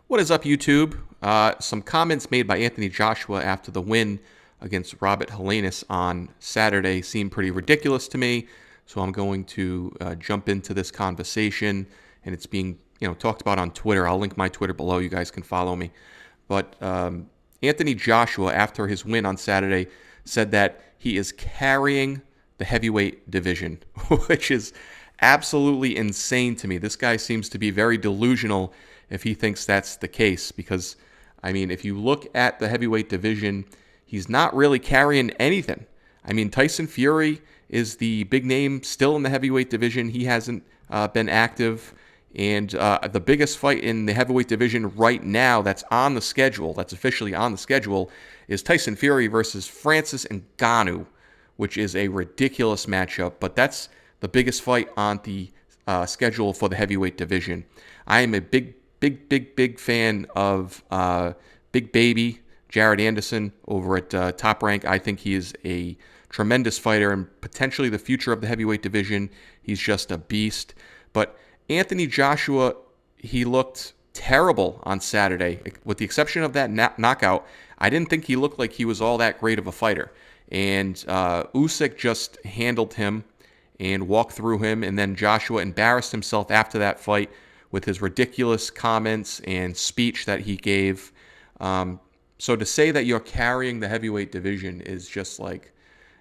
What is up, YouTube? Some comments made by Anthony Joshua after the win against Robert Helenius on Saturday seem pretty ridiculous to me, so I'm going to jump into this conversation, and it's being talked about on Twitter. I'll link my Twitter below. You guys can follow me. But Anthony Joshua, after his win on Saturday, said that he is carrying the heavyweight division, which is absolutely insane to me. This guy seems to be very delusional if he thinks that's the case, because, I mean, if you look at the heavyweight division, he's not really carrying anything. I mean, Tyson Fury is the big name still in the heavyweight division. He hasn't been active. And the biggest fight in the heavyweight division right now that's on the schedule, that's officially on the schedule, is Tyson Fury versus Francis Ngannou, which is a ridiculous matchup. But that's the biggest fight on the schedule for the heavyweight division. I am a big fan of Big Baby Jared Anderson over at Top Rank. I think he is a tremendous fighter and potentially the future of the heavyweight division. He's just a beast. But Anthony Joshua, he looked terrible on Saturday. With the exception of that knockout, I didn't think he looked like he was all that great of a fighter. And Usyk just handled him and walked through him, and then Joshua embarrassed himself after that fight with his ridiculous comments and speech that he gave. So to say that you're carrying the heavyweight division is just like,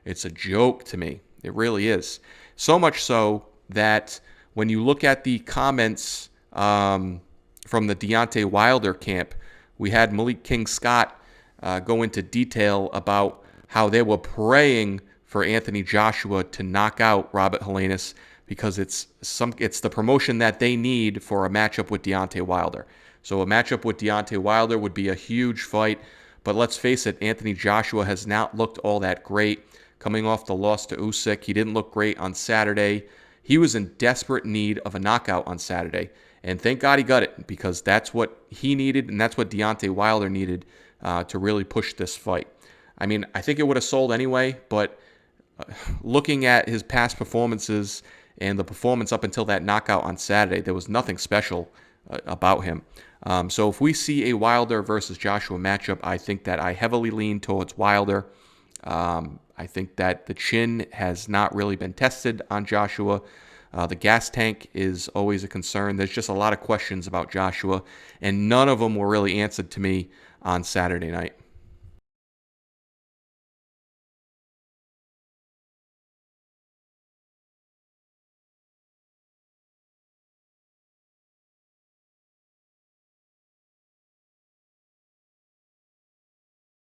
it's a joke to me. It really is. So much so that when you look at the comments from the Deontay Wilder camp, we had Malik King Scott go into detail about how they were praying for Anthony Joshua to knock out Robert Helenius, because it's the promotion that they need for a matchup with Deontay Wilder. So a matchup with Deontay Wilder would be a huge fight, but let's face it, Anthony Joshua has not looked all that great. Coming off the loss to Usyk, he didn't look great on Saturday. He was in desperate need of a knockout on Saturday, and thank God he got it, because that's what he needed, and that's what Deontay Wilder needed to really push this fight. I mean, I think it would have sold anyway, but looking at his past performances and the performance up until that knockout on Saturday, there was nothing special about him. So if we see a Wilder versus Joshua matchup, I think that I heavily lean towards Wilder. I think that the chin has not really been tested on Joshua. The gas tank is always a concern. There's just a lot of questions about Joshua, and none of them were really answered to me on Saturday night.